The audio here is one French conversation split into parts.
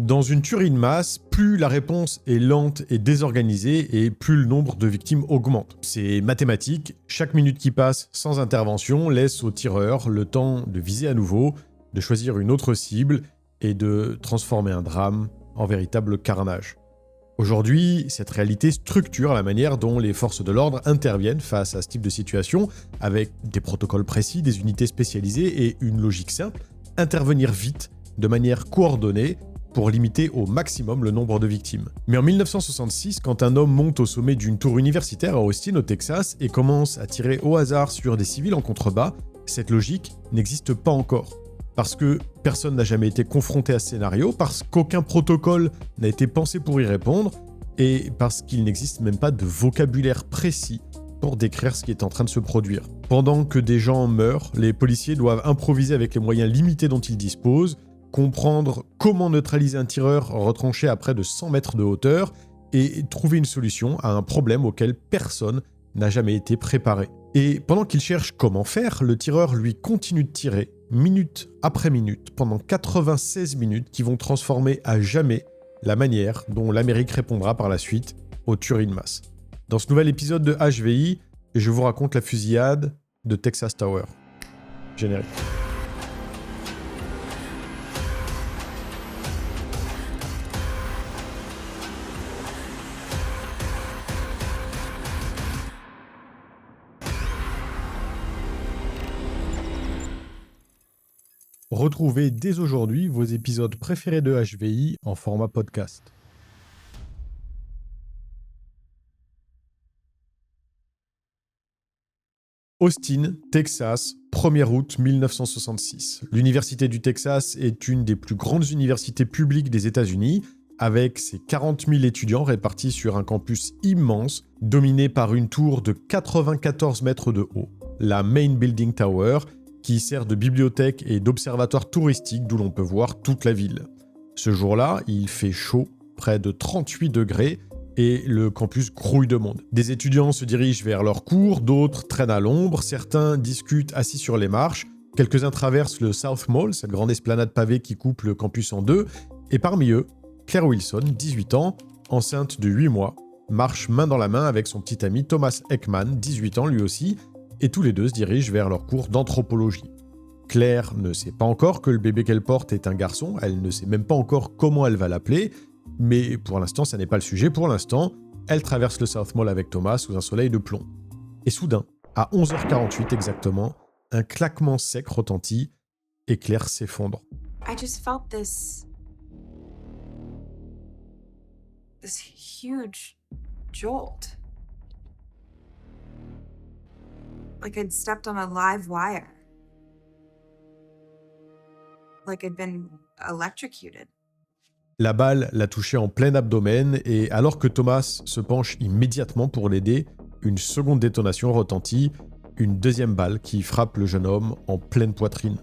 Dans une tuerie de masse, plus la réponse est lente et désorganisée et plus le nombre de victimes augmente. C'est mathématique, chaque minute qui passe sans intervention laisse au tireur le temps de viser à nouveau, de choisir une autre cible et de transformer un drame en véritable carnage. Aujourd'hui, cette réalité structure la manière dont les forces de l'ordre interviennent face à ce type de situation, avec des protocoles précis, des unités spécialisées et une logique simple, intervenir vite, de manière coordonnée, pour limiter au maximum le nombre de victimes. Mais en 1966, quand un homme monte au sommet d'une tour universitaire à Austin, au Texas, et commence à tirer au hasard sur des civils en contrebas, cette logique n'existe pas encore. Parce que personne n'a jamais été confronté à ce scénario, parce qu'aucun protocole n'a été pensé pour y répondre, et parce qu'il n'existe même pas de vocabulaire précis pour décrire ce qui est en train de se produire. Pendant que des gens meurent, les policiers doivent improviser avec les moyens limités dont ils disposent, comprendre comment neutraliser un tireur retranché à près de 100 mètres de hauteur et trouver une solution à un problème auquel personne n'a jamais été préparé. Et pendant qu'il cherche comment faire, le tireur lui continue de tirer, minute après minute, pendant 96 minutes qui vont transformer à jamais la manière dont l'Amérique répondra par la suite aux tueries de masse. Dans ce nouvel épisode de HVI, je vous raconte la fusillade de Texas Tower. Générique. Retrouvez dès aujourd'hui vos épisodes préférés de HVI en format podcast. Austin, Texas, 1er août 1966. L'Université du Texas est une des plus grandes universités publiques des États-Unis, avec ses 40 000 étudiants répartis sur un campus immense, dominé par une tour de 94 mètres de haut, la Main Building Tower, qui sert de bibliothèque et d'observatoire touristique d'où l'on peut voir toute la ville. Ce jour-là, il fait chaud, près de 38 degrés, et le campus grouille de monde. Des étudiants se dirigent vers leurs cours, d'autres traînent à l'ombre, certains discutent assis sur les marches, quelques-uns traversent le South Mall, cette grande esplanade pavée qui coupe le campus en deux, et parmi eux, Claire Wilson, 18 ans, enceinte de 8 mois, marche main dans la main avec son petit ami Thomas Heckman, 18 ans lui aussi, et tous les deux se dirigent vers leur cours d'anthropologie. Claire ne sait pas encore que le bébé qu'elle porte est un garçon, elle ne sait même pas encore comment elle va l'appeler, mais pour l'instant, ça n'est pas le sujet. Pour l'instant, elle traverse le South Mall avec Thomas sous un soleil de plomb. Et soudain, à 11h48 exactement, un claquement sec retentit et Claire s'effondre. I just felt this huge jolt. Like I'd stepped on a live wire. Like I'd been electrocuted. La balle l'a touché en plein abdomen et alors que Thomas se penche immédiatement pour l'aider, une seconde détonation retentit, une deuxième balle qui frappe le jeune homme en pleine poitrine.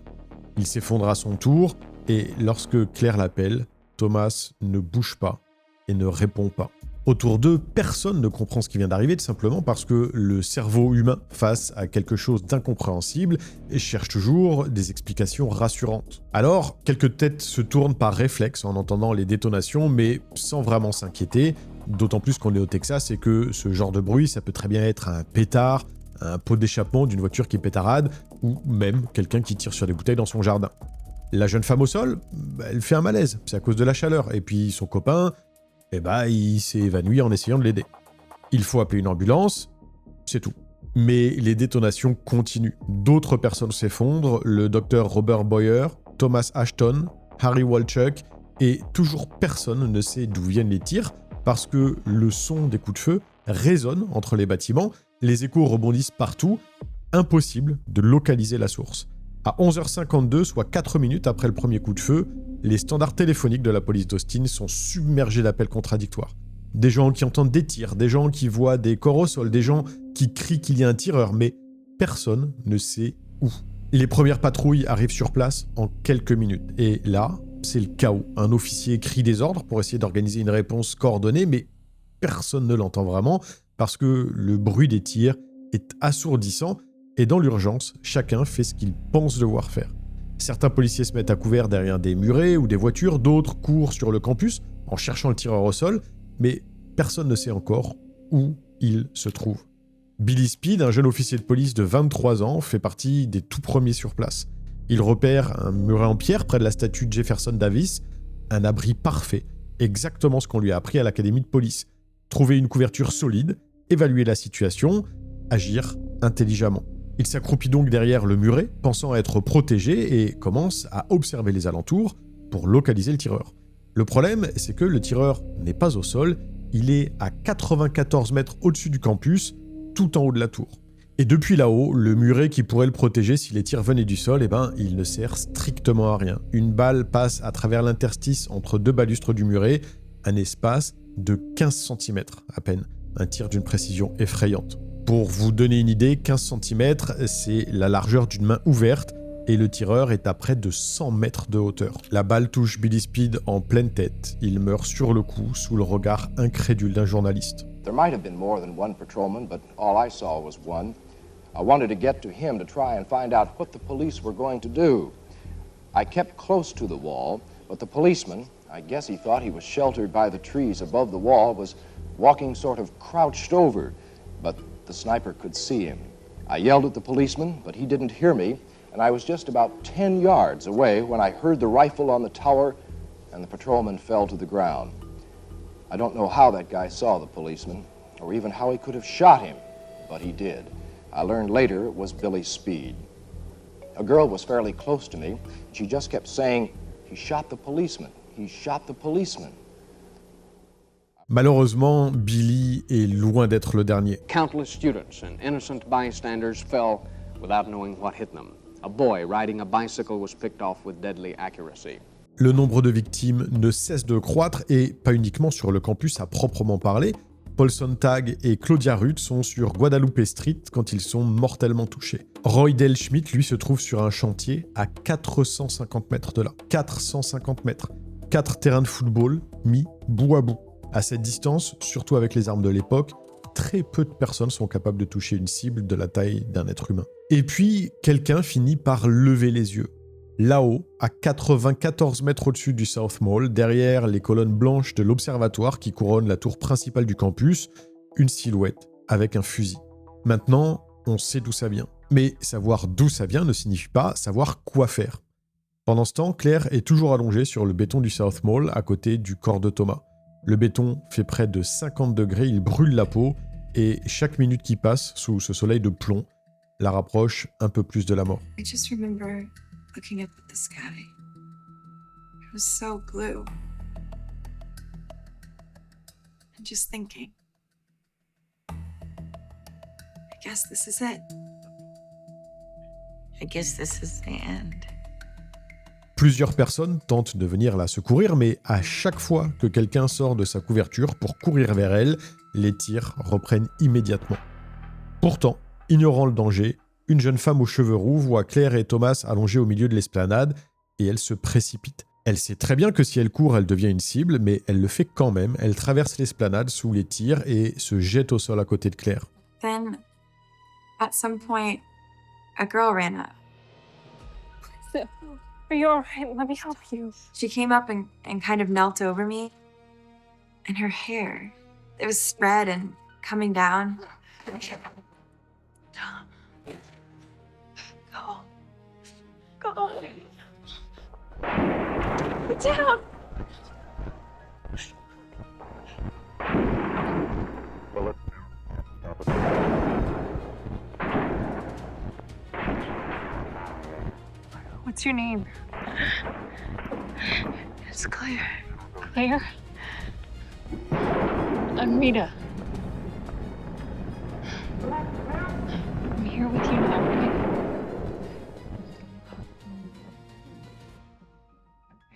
Il s'effondre à son tour et lorsque Claire l'appelle, Thomas ne bouge pas et ne répond pas. Autour d'eux, personne ne comprend ce qui vient d'arriver, tout simplement parce que le cerveau humain, face à quelque chose d'incompréhensible, cherche toujours des explications rassurantes. Alors, quelques têtes se tournent par réflexe en entendant les détonations, mais sans vraiment s'inquiéter, d'autant plus qu'on est au Texas et que ce genre de bruit, ça peut très bien être un pétard, un pot d'échappement d'une voiture qui pétarade, ou même quelqu'un qui tire sur des bouteilles dans son jardin. La jeune femme au sol, elle fait un malaise, c'est à cause de la chaleur, et puis son copain... il s'est évanoui en essayant de l'aider. Il faut appeler une ambulance, c'est tout. Mais les détonations continuent. D'autres personnes s'effondrent, le docteur Robert Boyer, Thomas Ashton, Harry Walchuk, et toujours personne ne sait d'où viennent les tirs, parce que le son des coups de feu résonne entre les bâtiments, les échos rebondissent partout, impossible de localiser la source. À 11h52, soit 4 minutes après le premier coup de feu, les standards téléphoniques de la police d'Austin sont submergés d'appels contradictoires. Des gens qui entendent des tirs, des gens qui voient des corps au sol, des gens qui crient qu'il y a un tireur, mais personne ne sait où. Les premières patrouilles arrivent sur place en quelques minutes. Et là, c'est le chaos. Un officier crie des ordres pour essayer d'organiser une réponse coordonnée, mais personne ne l'entend vraiment parce que le bruit des tirs est assourdissant et dans l'urgence, chacun fait ce qu'il pense devoir faire. Certains policiers se mettent à couvert derrière des murets ou des voitures, d'autres courent sur le campus en cherchant le tireur au sol, mais personne ne sait encore où il se trouve. Billy Speed, un jeune officier de police de 23 ans, fait partie des tout premiers sur place. Il repère un muret en pierre près de la statue de Jefferson Davis, un abri parfait, exactement ce qu'on lui a appris à l'académie de police. Trouver une couverture solide, évaluer la situation, agir intelligemment. Il s'accroupit donc derrière le muret, pensant être protégé, et commence à observer les alentours pour localiser le tireur. Le problème, c'est que le tireur n'est pas au sol, il est à 94 mètres au-dessus du campus, tout en haut de la tour. Et depuis là-haut, le muret qui pourrait le protéger si les tirs venaient du sol, il ne sert strictement à rien. Une balle passe à travers l'interstice entre deux balustres du muret, un espace de 15 cm à peine. Un tir d'une précision effrayante. Pour vous donner une idée, 15 cm, c'est la largeur d'une main ouverte et le tireur est à près de 100 mètres de hauteur. La balle touche Billy Speed en pleine tête. Il meurt sur le coup sous le regard incrédule d'un journaliste. There might have been more than one patrolman, but all I saw was one. I wanted to get to him to try and find out what the police were going to do. I kept close to the wall, but the policeman, I guess he thought he was sheltered by the trees above the wall, was walking sort of crouched over, but the sniper could see him. I yelled at the policeman, but he didn't hear me, and I was just about 10 yards away when I heard the rifle on the tower, and the patrolman fell to the ground. I don't know how that guy saw the policeman, or even how he could have shot him, but he did. I learned later it was Billy Speed. A girl was fairly close to me. She just kept saying, "He shot the policeman. He shot the policeman." Malheureusement, Billy est loin d'être le dernier. Countless students and innocent bystanders fell without knowing what hit them. A boy riding a bicycle was picked off with deadly accuracy. Le nombre de victimes ne cesse de croître et pas uniquement sur le campus à proprement parler. Paul Sontag et Claudia Ruth sont sur Guadalupe Street quand ils sont mortellement touchés. Roy Dale Schmidt, lui, se trouve sur un chantier à 450 mètres de là. 450 mètres. 4 terrains de football mis bout à bout. À cette distance, surtout avec les armes de l'époque, très peu de personnes sont capables de toucher une cible de la taille d'un être humain. Et puis, quelqu'un finit par lever les yeux. Là-haut, à 94 mètres au-dessus du South Mall, derrière les colonnes blanches de l'observatoire qui couronnent la tour principale du campus, une silhouette avec un fusil. Maintenant, on sait d'où ça vient. Mais savoir d'où ça vient ne signifie pas savoir quoi faire. Pendant ce temps, Claire est toujours allongée sur le béton du South Mall à côté du corps de Thomas. Le béton fait près de 50 degrés, il brûle la peau et chaque minute qui passe sous ce soleil de plomb la rapproche un peu plus de la mort. I just remember looking up at the sky. It was so blue. And just thinking, I guess this is it. I guess this is the end. Plusieurs personnes tentent de venir la secourir, mais à chaque fois que quelqu'un sort de sa couverture pour courir vers elle, les tirs reprennent immédiatement. Pourtant, ignorant le danger, une jeune femme aux cheveux roux voit Claire et Thomas allongés au milieu de l'esplanade et elle se précipite. Elle sait très bien que si elle court, elle devient une cible, mais elle le fait quand même. Elle traverse l'esplanade sous les tirs et se jette au sol à côté de Claire. Then, at some point, a girl ran up. Are you all right? Let me help you. She came up and kind of knelt over me. And her hair, it was spread and coming down. Go. Down. What's your name? It's Claire. Claire? I'm Rita. I'm here with you now, right?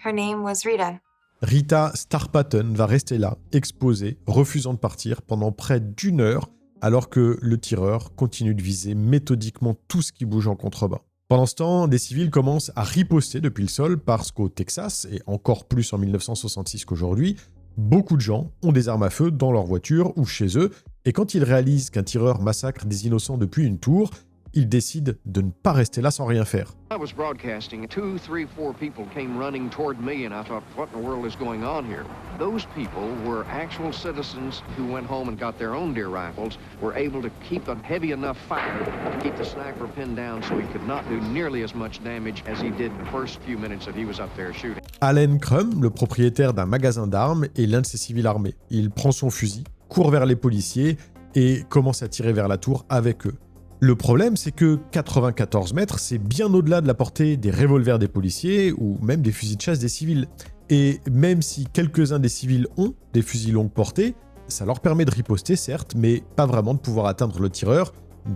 Her name was Rita. Rita Starpatten va rester là, exposée, refusant de partir pendant près d'1 heure, alors que le tireur continue de viser méthodiquement tout ce qui bouge en contrebas. Pendant ce temps, des civils commencent à riposter depuis le sol parce qu'au Texas, et encore plus en 1966 qu'aujourd'hui, beaucoup de gens ont des armes à feu dans leur voiture ou chez eux, et quand ils réalisent qu'un tireur massacre des innocents depuis une tour, il décide de ne pas rester là sans rien faire. I was broadcasting. 2, 3, 4 people came running toward me, and I thought, what in the world is going on here? Those people were actual citizens who went home and got their own deer rifles, were able to keep a heavy enough fire to keep the sniper pinned down so he could not do nearly as much damage as he did the first few minutes that he was up there shooting. Allen Crum, le propriétaire d'un magasin d'armes, est l'un de ces civils armés. Il prend son fusil, court vers les policiers et commence à tirer vers la tour avec eux. Le problème, c'est que 94 mètres, c'est bien au-delà de la portée des revolvers des policiers ou même des fusils de chasse des civils. Et même si quelques-uns des civils ont des fusils longue portée, ça leur permet de riposter, certes, mais pas vraiment de pouvoir atteindre le tireur,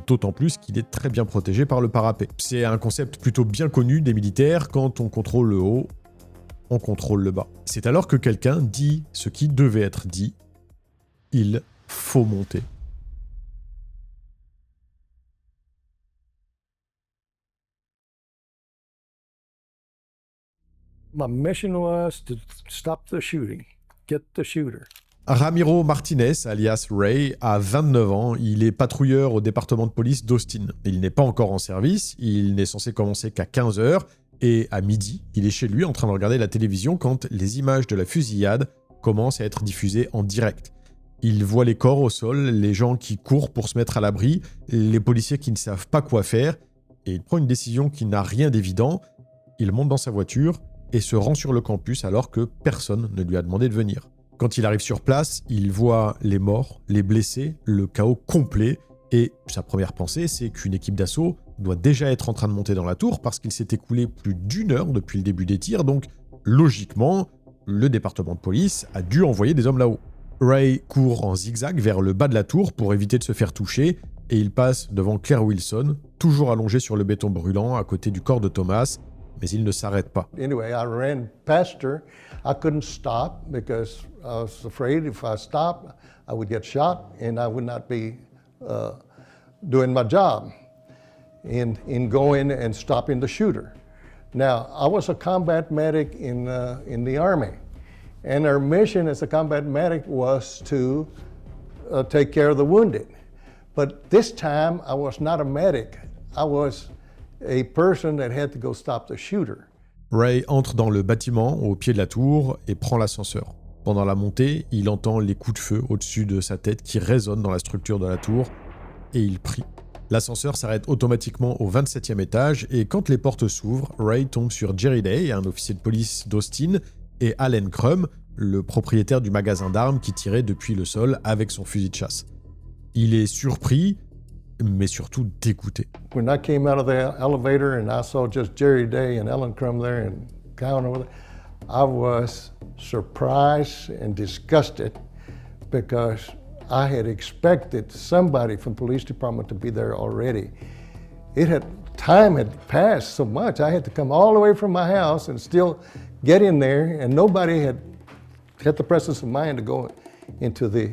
d'autant plus qu'il est très bien protégé par le parapet. C'est un concept plutôt bien connu des militaires, quand on contrôle le haut, on contrôle le bas. C'est alors que quelqu'un dit ce qui devait être dit, il faut monter. My mission was to stop the shooting, get the shooter. Ramiro Martinez, alias Ray, a 29 ans. Il est patrouilleur au département de police d'Austin. Il n'est pas encore en service, il n'est censé commencer qu'à 15h, et à midi, il est chez lui en train de regarder la télévision quand les images de la fusillade commencent à être diffusées en direct. Il voit les corps au sol, les gens qui courent pour se mettre à l'abri, les policiers qui ne savent pas quoi faire, et il prend une décision qui n'a rien d'évident. Il monte dans sa voiture et se rend sur le campus alors que personne ne lui a demandé de venir. Quand il arrive sur place, il voit les morts, les blessés, le chaos complet, et sa première pensée, c'est qu'une équipe d'assaut doit déjà être en train de monter dans la tour parce qu'il s'est écoulé plus d'1 heure depuis le début des tirs, donc logiquement, le département de police a dû envoyer des hommes là-haut. Ray court en zigzag vers le bas de la tour pour éviter de se faire toucher, et il passe devant Claire Wilson, toujours allongée sur le béton brûlant à côté du corps de Thomas, mais il ne s'arrête pas. Anyway, I ran past her. I couldn't stop because I was afraid if I stopped, I would get shot and I would not be doing my job in going and stopping the shooter. Now, I was a combat medic in the Army, and our mission as a combat medic was to take care of the wounded. But this time, I was not a medic. I was a person that had to go stop the shooter. Ray entre dans le bâtiment au pied de la tour et prend l'ascenseur. Pendant la montée, il entend les coups de feu au-dessus de sa tête qui résonnent dans la structure de la tour et il prie. L'ascenseur s'arrête automatiquement au 27e étage et quand les portes s'ouvrent, Ray tombe sur Jerry Day, un officier de police d'Austin, et Allen Crum, le propriétaire du magasin d'armes qui tirait depuis le sol avec son fusil de chasse. Il est surpris, mais surtout dégoûté. When I came out of the elevator and I saw just Jerry Day and Ellen Crum there and Cowan over there, I was surprised and disgusted because I had expected somebody from the police department to be there already. Time had passed so much. I had to come all the way from my house and still get in there, and nobody had the presence of mind to go into the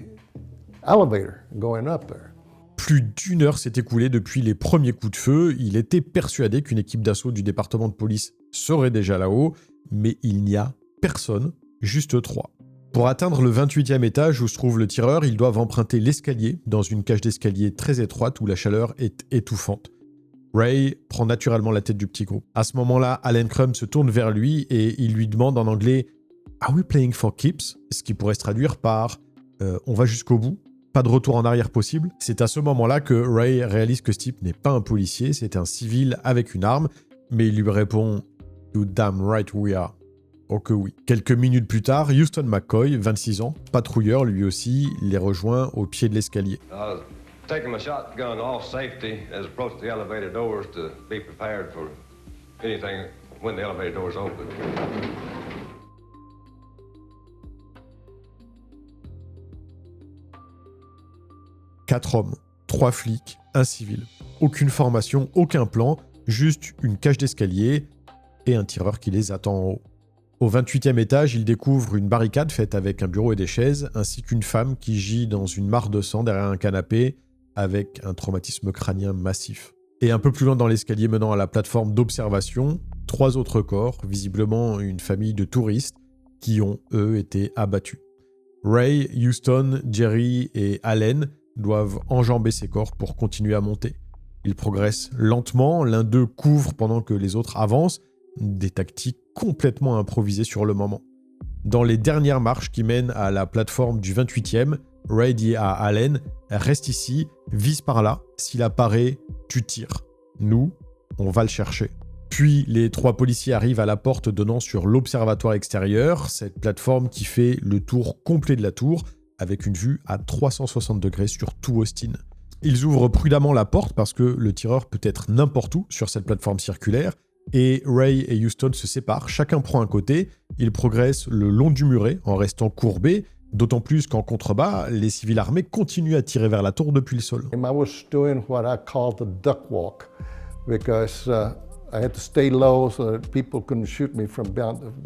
elevator going up there. Plus d'1 heure s'est écoulée depuis les premiers coups de feu. Il était persuadé qu'une équipe d'assaut du département de police serait déjà là-haut, mais il n'y a personne, juste 3. Pour atteindre le 28e étage où se trouve le tireur, ils doivent emprunter l'escalier dans une cage d'escalier très étroite où la chaleur est étouffante. Ray prend naturellement la tête du petit groupe. À ce moment-là, Allen Crum se tourne vers lui et il lui demande en anglais « Are we playing for keeps ?» ce qui pourrait se traduire par « On va jusqu'au bout ?» Pas de retour en arrière possible. C'est à ce moment-là que Ray réalise que ce type n'est pas un policier, c'est un civil avec une arme, mais il lui répond « You damn right we are ». Oh que oui. Quelques minutes plus tard, Houston McCoy, 26 ans, patrouilleur lui aussi, les rejoint au pied de l'escalier. I was taking my shotgun off safety as I approached the elevator doors to be prepared for anything when the elevator doors open. Quatre hommes, 3 flics, un civil. Aucune formation, aucun plan, juste une cage d'escalier et un tireur qui les attend en haut. Au 28e étage, ils découvrent une barricade faite avec un bureau et des chaises, ainsi qu'une femme qui gît dans une mare de sang derrière un canapé avec un traumatisme crânien massif. Et un peu plus loin dans l'escalier menant à la plateforme d'observation, 3 autres corps, visiblement une famille de touristes, qui ont, eux, été abattus. Ray, Houston, Jerry et Allen doivent enjamber ces corps pour continuer à monter. Ils progressent lentement, l'un d'eux couvre pendant que les autres avancent, des tactiques complètement improvisées sur le moment. Dans les dernières marches qui mènent à la plateforme du 28e, Ray dit à Allen « Reste ici, vise par là, s'il apparaît, tu tires. Nous, on va le chercher. » Puis les 3 policiers arrivent à la porte donnant sur l'observatoire extérieur, cette plateforme qui fait le tour complet de la tour, avec une vue à 360 degrés sur tout Austin. Ils ouvrent prudemment la porte parce que le tireur peut être n'importe où sur cette plateforme circulaire, et Ray et Houston se séparent, chacun prend un côté, ils progressent le long du muret en restant courbés, d'autant plus qu'en contrebas, les civils armés continuent à tirer vers la tour depuis le sol. I was doing what I call the duck walk because I had to stay low so that people couldn't shoot me from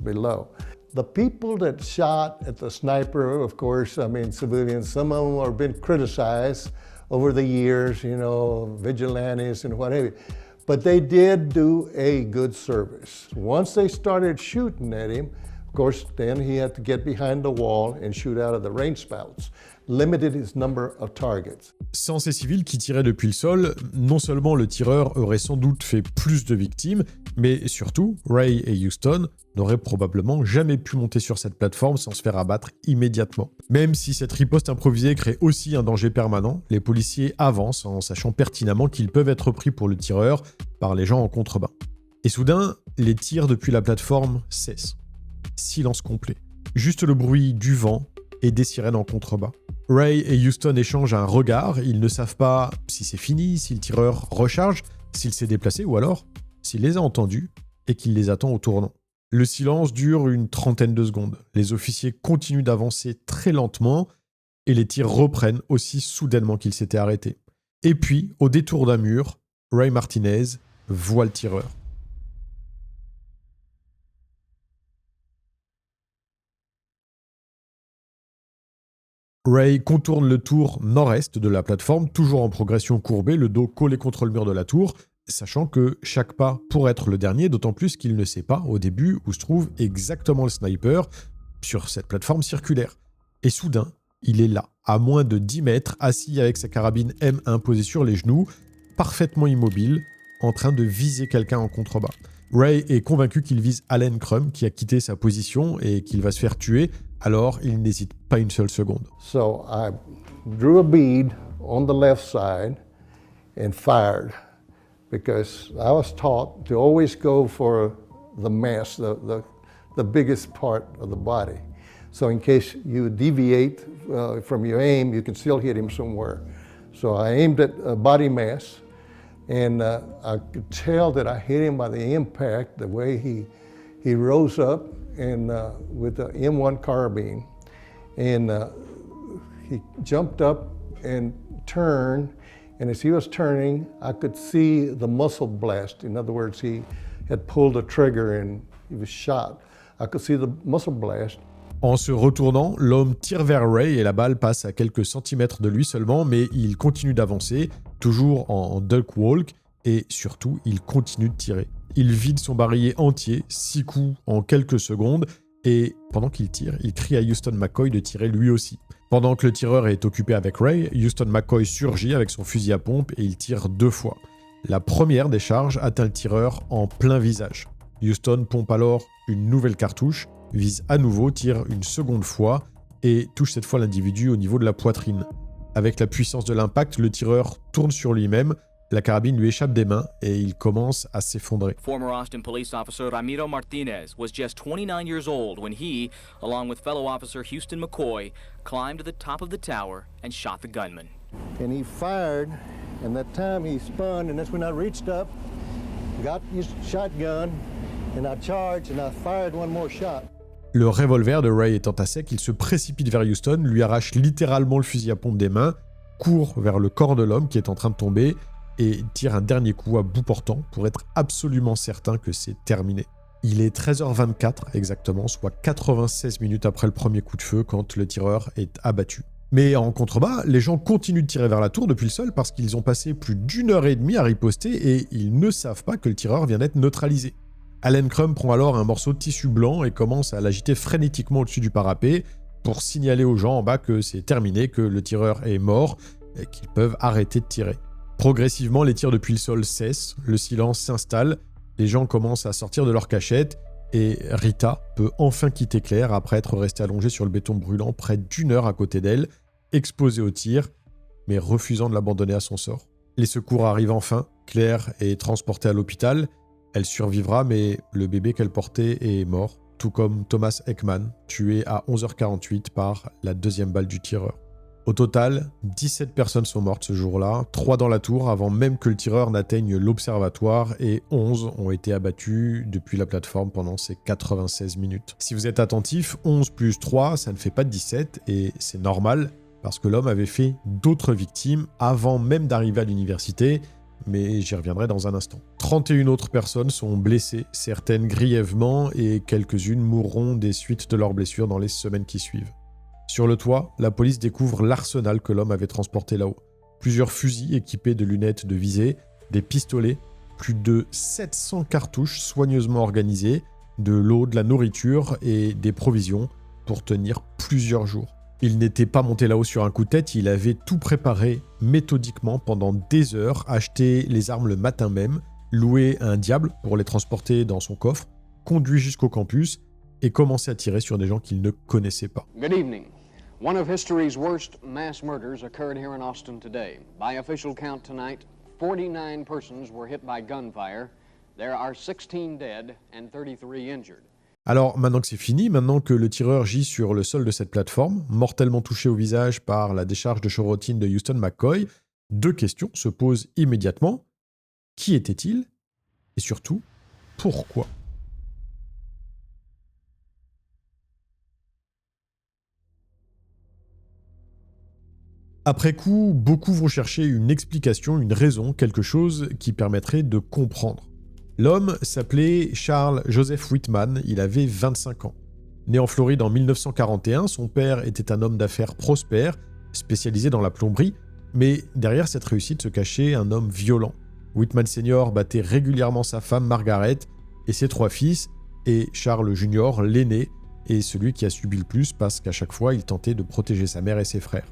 below. The people that shot at the sniper, of course, I mean civilians, some of them have been criticized over the years, you know, vigilantes and whatever. But they did do a good service. Once they started shooting at him, of course, then he had to get behind the wall and shoot out of the rain spouts. Limited his number of targets. Sans ces civils qui tiraient depuis le sol, non seulement le tireur aurait sans doute fait plus de victimes, mais surtout, Ray et Houston n'auraient probablement jamais pu monter sur cette plateforme sans se faire abattre immédiatement. Même si cette riposte improvisée crée aussi un danger permanent, les policiers avancent en sachant pertinemment qu'ils peuvent être pris pour le tireur par les gens en contrebas. Et soudain, les tirs depuis la plateforme cessent. Silence complet. Juste le bruit du vent et des sirènes en contrebas. Ray et Houston échangent un regard, ils ne savent pas si c'est fini, si le tireur recharge, s'il s'est déplacé ou alors s'il les a entendus et qu'il les attend au tournant. Le silence dure une trentaine de secondes. Les officiers continuent d'avancer très lentement et les tirs reprennent aussi soudainement qu'ils s'étaient arrêtés. Et puis, au détour d'un mur, Ray Martinez voit le tireur. Ray contourne le tour nord-est de la plateforme, toujours en progression courbée, le dos collé contre le mur de la tour, sachant que chaque pas pourrait être le dernier, d'autant plus qu'il ne sait pas au début où se trouve exactement le sniper sur cette plateforme circulaire. Et soudain, il est là, à moins de 10 mètres, assis avec sa carabine M1 posée sur les genoux, parfaitement immobile, en train de viser quelqu'un en contrebas. Ray est convaincu qu'il vise Allen Crum, qui a quitté sa position et qu'il va se faire tuer, alors il n'hésite pas une seule seconde. So I drew a bead on the left side and fired because I was taught to always go for the mass, the biggest part of the body. So in case you deviate from your aim, you can still hit him somewhere. So I aimed at body mass, and I could tell that I hit him by the impact, the way he rose up and with the M1 carbine, and he jumped up and turned, and as he was turning, I could see the muzzle blast. In other words, he had pulled the trigger and he was shot. I could see the muzzle blast. En se retournant, l'homme tire vers Ray et la balle passe à quelques centimètres de lui seulement, mais il continue d'avancer, toujours en duck walk, et surtout, il continue de tirer. Il vide son barillet entier, 6 coups en quelques secondes, et pendant qu'il tire, il crie à Houston McCoy de tirer lui aussi. Pendant que le tireur est occupé avec Ray, Houston McCoy surgit avec son fusil à pompe et il tire 2 fois. La première des charges atteint le tireur en plein visage. Houston pompe alors une nouvelle cartouche, vise à nouveau, tire une seconde fois et touche cette fois l'individu au niveau de la poitrine. Avec la puissance de l'impact, le tireur tourne sur lui-même, la carabine lui échappe des mains et il commence à s'effondrer. Former Austin police officer Ramiro Martinez was just 29 years old when he, along with fellow officer Houston McCoy, climbed to the top of the tower and shot the gunman. And he fired, and that time he spun, and that's when I reached up, got his shotgun, and I charged, and I fired one more shot. Le revolver de Ray étant à sec, il se précipite vers Houston, lui arrache littéralement le fusil à pompe des mains, court vers le corps de l'homme qui est en train de tomber et tire un dernier coup à bout portant pour être absolument certain que c'est terminé. Il est 13h24 exactement, soit 96 minutes après le premier coup de feu quand le tireur est abattu. Mais en contrebas, les gens continuent de tirer vers la tour depuis le sol parce qu'ils ont passé plus d'1h30 à riposter et ils ne savent pas que le tireur vient d'être neutralisé. Allen Crum prend alors un morceau de tissu blanc et commence à l'agiter frénétiquement au-dessus du parapet pour signaler aux gens en bas que c'est terminé, que le tireur est mort et qu'ils peuvent arrêter de tirer. Progressivement, les tirs depuis le sol cessent, le silence s'installe, les gens commencent à sortir de leur cachette et Rita peut enfin quitter Claire après être restée allongée sur le béton brûlant près d'1 heure à côté d'elle, exposée aux tirs, mais refusant de l'abandonner à son sort. Les secours arrivent enfin, Claire est transportée à l'hôpital, elle survivra mais le bébé qu'elle portait est mort, tout comme Thomas Heckman, tué à 11h48 par la 2e balle du tireur. Au total, 17 personnes sont mortes ce jour-là, 3 dans la tour avant même que le tireur n'atteigne l'observatoire et 11 ont été abattus depuis la plateforme pendant ces 96 minutes. Si vous êtes attentif, 11 plus 3, ça ne fait pas 17 et c'est normal parce que l'homme avait fait d'autres victimes avant même d'arriver à l'université, mais j'y reviendrai dans un instant. 31 autres personnes sont blessées, certaines grièvement et quelques-unes mourront des suites de leurs blessures dans les semaines qui suivent. Sur le toit, la police découvre l'arsenal que l'homme avait transporté là-haut. Plusieurs fusils équipés de lunettes de visée, des pistolets, plus de 700 cartouches soigneusement organisées, de l'eau, de la nourriture et des provisions pour tenir plusieurs jours. Il n'était pas monté là-haut sur un coup de tête, il avait tout préparé méthodiquement pendant des heures, acheté les armes le matin même, loué un diable pour les transporter dans son coffre, conduit jusqu'au campus et commencé à tirer sur des gens qu'il ne connaissait pas. Good evening. One of history's worst mass murders occurred here in Austin today. By official count tonight, 49 persons were hit by gunfire. There are 16 dead and 33 injured. Alors, maintenant que c'est fini, maintenant que le tireur gît sur le sol de cette plateforme, mortellement touché au visage par la décharge de chevrotine de Houston McCoy, 2 questions se posent immédiatement. Qui était-il? Et surtout, pourquoi? Après coup, beaucoup vont chercher une explication, une raison, quelque chose qui permettrait de comprendre. L'homme s'appelait Charles Joseph Whitman, il avait 25 ans. Né en Floride en 1941, son père était un homme d'affaires prospère, spécialisé dans la plomberie, mais derrière cette réussite se cachait un homme violent. Whitman Senior battait régulièrement sa femme Margaret et ses 3 fils, et Charles Junior, l'aîné, est celui qui a subi le plus parce qu'à chaque fois, il tentait de protéger sa mère et ses frères.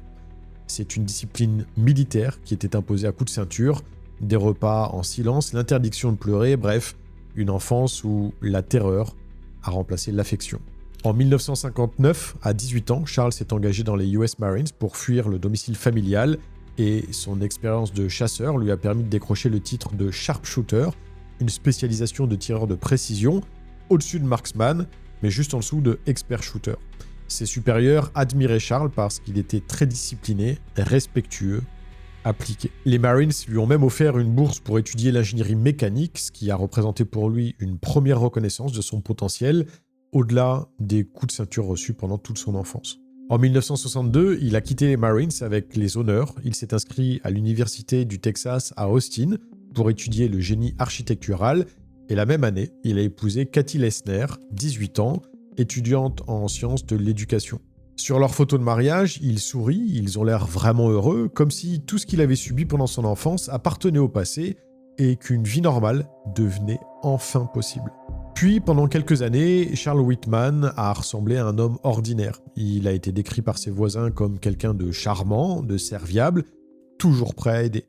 C'est une discipline militaire qui était imposée à coups de ceinture, des repas en silence, l'interdiction de pleurer, bref, une enfance où la terreur a remplacé l'affection. En 1959, à 18 ans, Charles s'est engagé dans les US Marines pour fuir le domicile familial et son expérience de chasseur lui a permis de décrocher le titre de sharpshooter, une spécialisation de tireur de précision, au-dessus de marksman, mais juste en dessous de expert shooter. Ses supérieurs admiraient Charles parce qu'il était très discipliné, respectueux, appliqué. Les Marines lui ont même offert une bourse pour étudier l'ingénierie mécanique, ce qui a représenté pour lui une première reconnaissance de son potentiel, au-delà des coups de ceinture reçus pendant toute son enfance. En 1962, il a quitté les Marines avec les honneurs. Il s'est inscrit à l'université du Texas à Austin pour étudier le génie architectural, et la même année, il a épousé Cathy Lessner, 18 ans, étudiante en sciences de l'éducation. Sur leur photo de mariage, ils sourient, ils ont l'air vraiment heureux, comme si tout ce qu'il avait subi pendant son enfance appartenait au passé et qu'une vie normale devenait enfin possible. Puis, pendant quelques années, Charles Whitman a ressemblé à un homme ordinaire. Il a été décrit par ses voisins comme quelqu'un de charmant, de serviable, toujours prêt à aider.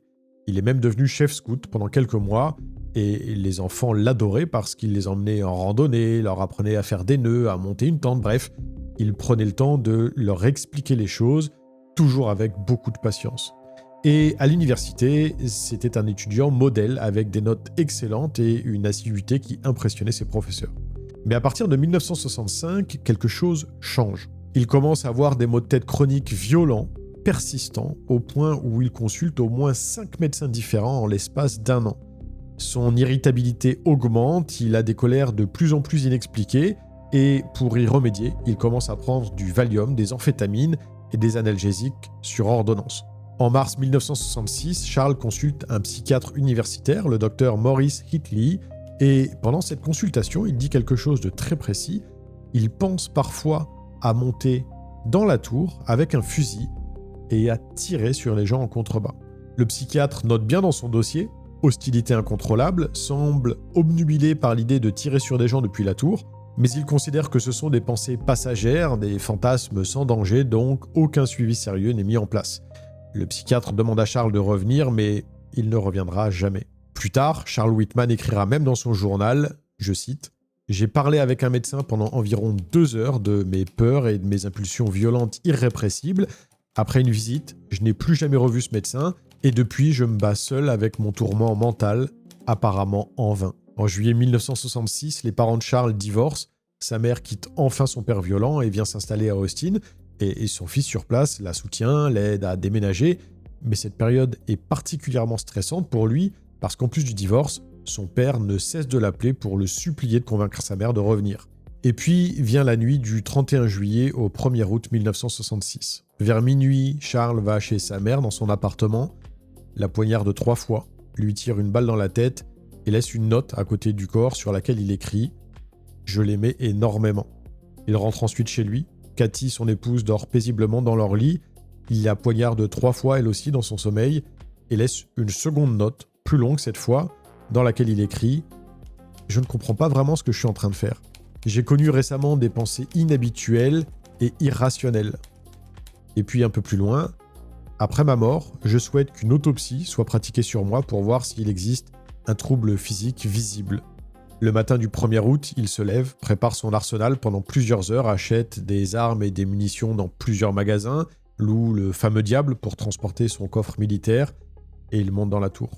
Il est même devenu chef scout pendant quelques mois, et les enfants l'adoraient parce qu'il les emmenait en randonnée, leur apprenait à faire des nœuds, à monter une tente, bref, il prenait le temps de leur expliquer les choses, toujours avec beaucoup de patience. Et à l'université, c'était un étudiant modèle avec des notes excellentes et une assiduité qui impressionnait ses professeurs. Mais à partir de 1965, quelque chose change. Il commence à avoir des maux de tête chroniques violents, persistants, au point où il consulte au moins 5 médecins différents en l'espace d'1 an. Son irritabilité augmente, il a des colères de plus en plus inexpliquées, et pour y remédier, il commence à prendre du Valium, des amphétamines et des analgésiques sur ordonnance. En mars 1966, Charles consulte un psychiatre universitaire, le docteur Maurice Hitley, et pendant cette consultation, il dit quelque chose de très précis. Il pense parfois à monter dans la tour avec un fusil et à tirer sur les gens en contrebas. Le psychiatre note bien dans son dossier « Hostilité incontrôlable », semble obnubilé par l'idée de tirer sur des gens depuis la tour, mais il considère que ce sont des pensées passagères, des fantasmes sans danger, donc aucun suivi sérieux n'est mis en place. Le psychiatre demande à Charles de revenir, mais il ne reviendra jamais. Plus tard, Charles Whitman écrira même dans son journal, je cite, « J'ai parlé avec un médecin pendant environ 2 heures de mes peurs et de mes impulsions violentes irrépressibles. Après une visite, je n'ai plus jamais revu ce médecin et depuis, je me bats seul avec mon tourment mental, apparemment en vain. » En juillet 1966, les parents de Charles divorcent. Sa mère quitte enfin son père violent et vient s'installer à Austin. Et son fils sur place la soutient, l'aide à déménager. Mais cette période est particulièrement stressante pour lui parce qu'en plus du divorce, son père ne cesse de l'appeler pour le supplier de convaincre sa mère de revenir. Et puis vient la nuit du 31 juillet au 1er août 1966. Vers minuit, Charles va chez sa mère dans son appartement, la poignarde 3 fois, lui tire une balle dans la tête et laisse une note à côté du corps sur laquelle il écrit « Je l'aimais énormément ». Il rentre ensuite chez lui. Cathy, son épouse, dort paisiblement dans leur lit. Il la poignarde 3 fois, elle aussi, dans son sommeil, et laisse une seconde note, plus longue cette fois, dans laquelle il écrit « Je ne comprends pas vraiment ce que je suis en train de faire. J'ai connu récemment des pensées inhabituelles et irrationnelles. » Et puis un peu plus loin, « Après ma mort, je souhaite qu'une autopsie soit pratiquée sur moi pour voir s'il existe un trouble physique visible. » Le matin du 1er août, il se lève, prépare son arsenal pendant plusieurs heures, achète des armes et des munitions dans plusieurs magasins, loue le fameux diable pour transporter son coffre militaire, et il monte dans la tour.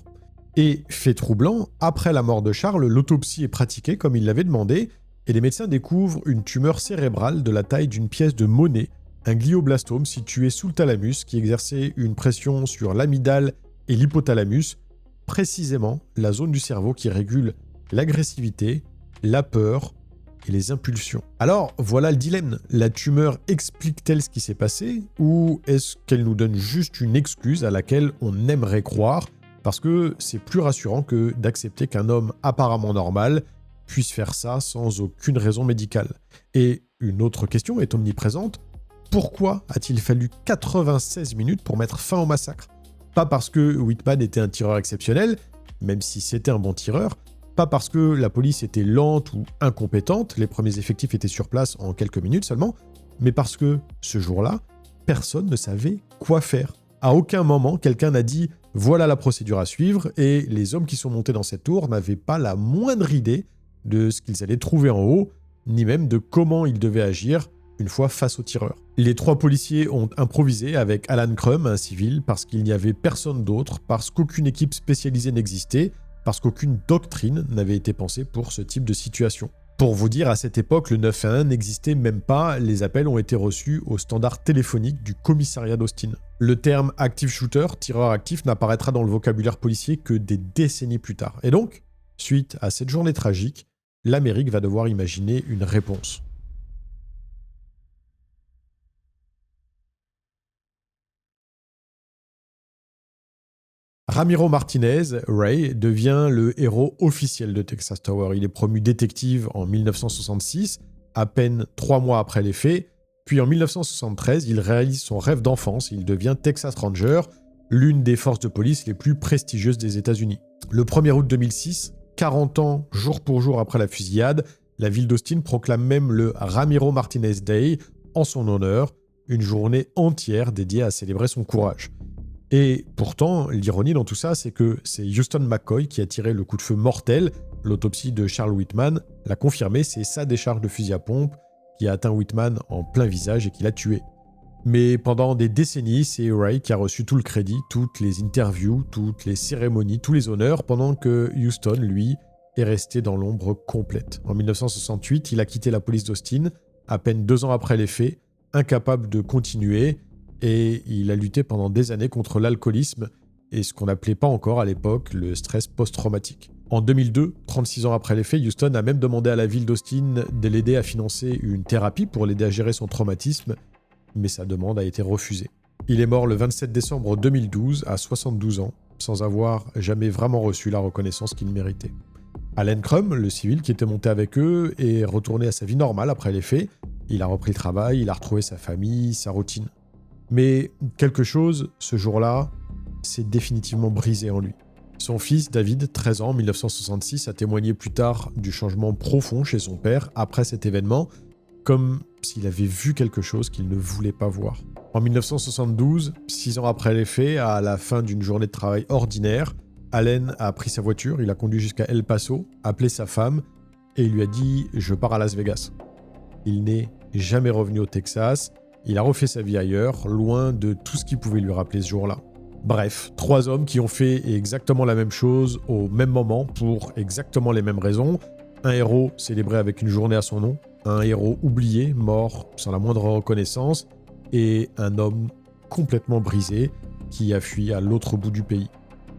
Et, fait troublant, après la mort de Charles, l'autopsie est pratiquée comme il l'avait demandé, et les médecins découvrent une tumeur cérébrale de la taille d'une pièce de monnaie, un glioblastome situé sous le thalamus qui exerçait une pression sur l'amygdale et l'hypothalamus, précisément la zone du cerveau qui régule l'agressivité, la peur et les impulsions. Alors, voilà le dilemme. La tumeur explique-t-elle ce qui s'est passé ou est-ce qu'elle nous donne juste une excuse à laquelle on aimerait croire parce que c'est plus rassurant que d'accepter qu'un homme apparemment normal puisse faire ça sans aucune raison médicale. Et une autre question est omniprésente. Pourquoi a-t-il fallu 96 minutes pour mettre fin au massacre? Pas parce que Whitman était un tireur exceptionnel, même si c'était un bon tireur, pas parce que la police était lente ou incompétente, les premiers effectifs étaient sur place en quelques minutes seulement, mais parce que, ce jour-là, personne ne savait quoi faire. À aucun moment, quelqu'un n'a dit « voilà la procédure à suivre » et les hommes qui sont montés dans cette tour n'avaient pas la moindre idée de ce qu'ils allaient trouver en haut, ni même de comment ils devaient agir une fois face au tireur. Les 3 policiers ont improvisé avec Alan Crum, un civil, parce qu'il n'y avait personne d'autre, parce qu'aucune équipe spécialisée n'existait, parce qu'aucune doctrine n'avait été pensée pour ce type de situation. Pour vous dire, à cette époque, le 911 n'existait même pas, les appels ont été reçus au standard téléphonique du commissariat d'Austin. Le terme « active shooter », tireur actif, n'apparaîtra dans le vocabulaire policier que des décennies plus tard. Et donc, suite à cette journée tragique, l'Amérique va devoir imaginer une réponse. Ramiro Martinez, Ray, devient le héros officiel de Texas Tower. Il est promu détective en 1966, à peine 3 mois après les faits. Puis en 1973, il réalise son rêve d'enfance. Il devient Texas Ranger, l'une des forces de police les plus prestigieuses des États-Unis. Le 1er août 2006, 40 ans jour pour jour après la fusillade, la ville d'Austin proclame même le Ramiro Martinez Day en son honneur, une journée entière dédiée à célébrer son courage. Et pourtant, l'ironie dans tout ça, c'est que c'est Houston McCoy qui a tiré le coup de feu mortel. L'autopsie de Charles Whitman l'a confirmé, c'est sa décharge de fusil à pompe qui a atteint Whitman en plein visage et qui l'a tué. Mais pendant des décennies, c'est Ray qui a reçu tout le crédit, toutes les interviews, toutes les cérémonies, tous les honneurs, pendant que Houston, lui, est resté dans l'ombre complète. En 1968, il a quitté la police d'Austin, à peine 2 ans après les faits, incapable de continuer, et il a lutté pendant des années contre l'alcoolisme et ce qu'on n'appelait pas encore à l'époque le stress post-traumatique. En 2002, 36 ans après les faits, Houston a même demandé à la ville d'Austin de l'aider à financer une thérapie pour l'aider à gérer son traumatisme, mais sa demande a été refusée. Il est mort le 27 décembre 2012 à 72 ans, sans avoir jamais vraiment reçu la reconnaissance qu'il méritait. Alan Crum, le civil qui était monté avec eux, est retourné à sa vie normale après les faits. Il a repris le travail, il a retrouvé sa famille, sa routine. Mais quelque chose, ce jour-là, s'est définitivement brisé en lui. Son fils, David, 13 ans, en 1966, a témoigné plus tard du changement profond chez son père après cet événement, comme s'il avait vu quelque chose qu'il ne voulait pas voir. En 1972, 6 ans après les faits, à la fin d'une journée de travail ordinaire, Allen a pris sa voiture, il a conduit jusqu'à El Paso, appelé sa femme et il lui a dit « Je pars à Las Vegas ». Il n'est jamais revenu au Texas, il a refait sa vie ailleurs, loin de tout ce qui pouvait lui rappeler ce jour-là. Bref, 3 hommes qui ont fait exactement la même chose au même moment pour exactement les mêmes raisons. Un héros célébré avec une journée à son nom, un héros oublié, mort sans la moindre reconnaissance, et un homme complètement brisé qui a fui à l'autre bout du pays.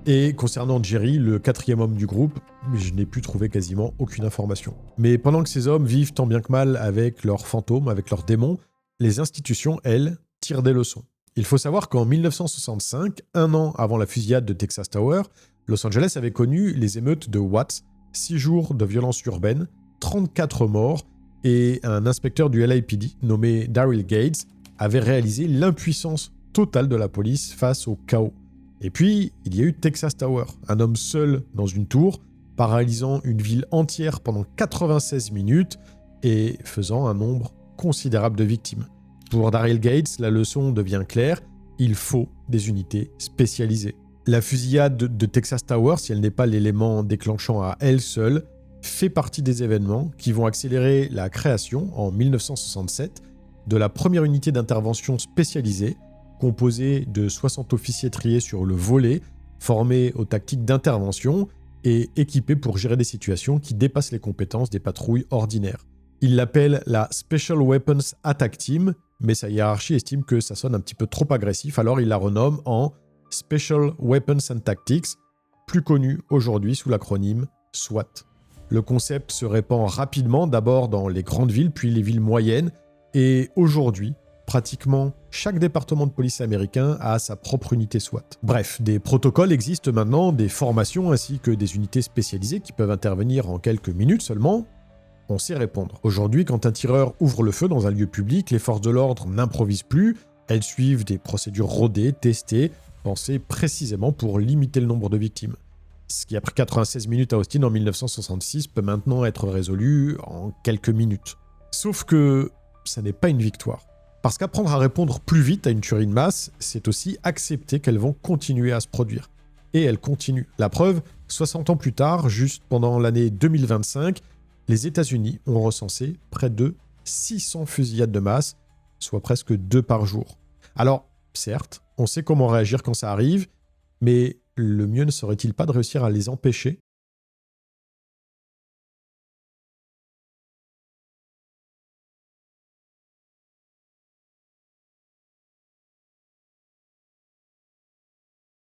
Et concernant Jerry, le 4e homme du groupe, je n'ai pu trouver quasiment aucune information. Mais pendant que ces hommes vivent tant bien que mal avec leurs fantômes, avec leurs démons, les institutions, elles, tirent des leçons. Il faut savoir qu'en 1965, 1 an avant la fusillade de Texas Tower, Los Angeles avait connu les émeutes de Watts, 6 jours de violence urbaine, 34 morts, et un inspecteur du LAPD nommé Daryl Gates avait réalisé l'impuissance totale de la police face au chaos. Et puis, il y a eu Texas Tower, un homme seul dans une tour, paralysant une ville entière pendant 96 minutes et faisant un nombre considérable de victimes. Pour Daryl Gates, la leçon devient claire, il faut des unités spécialisées. La fusillade de Texas Tower, si elle n'est pas l'élément déclenchant à elle seule, fait partie des événements qui vont accélérer la création, en 1967, de la première unité d'intervention spécialisée, composée de 60 officiers triés sur le volet, formés aux tactiques d'intervention et équipés pour gérer des situations qui dépassent les compétences des patrouilles ordinaires. Il l'appelle la Special Weapons Attack Team, mais sa hiérarchie estime que ça sonne un petit peu trop agressif, alors il la renomme en Special Weapons and Tactics, plus connu aujourd'hui sous l'acronyme SWAT. Le concept se répand rapidement, d'abord dans les grandes villes, puis les villes moyennes, et aujourd'hui, pratiquement chaque département de police américain a sa propre unité SWAT. Bref, des protocoles existent maintenant, des formations ainsi que des unités spécialisées qui peuvent intervenir en quelques minutes seulement. On sait répondre. Aujourd'hui, quand un tireur ouvre le feu dans un lieu public, les forces de l'ordre n'improvisent plus, elles suivent des procédures rodées, testées, pensées précisément pour limiter le nombre de victimes. Ce qui a pris 96 minutes à Austin en 1966 peut maintenant être résolu en quelques minutes. Sauf que ça n'est pas une victoire. Parce qu'apprendre à répondre plus vite à une tuerie de masse, c'est aussi accepter qu'elles vont continuer à se produire. Et elles continuent. La preuve, 60 ans plus tard, juste pendant l'année 2025, les États-Unis ont recensé près de 600 fusillades de masse, soit presque 2 par jour. Alors, certes, on sait comment réagir quand ça arrive, mais le mieux ne serait-il pas de réussir à les empêcher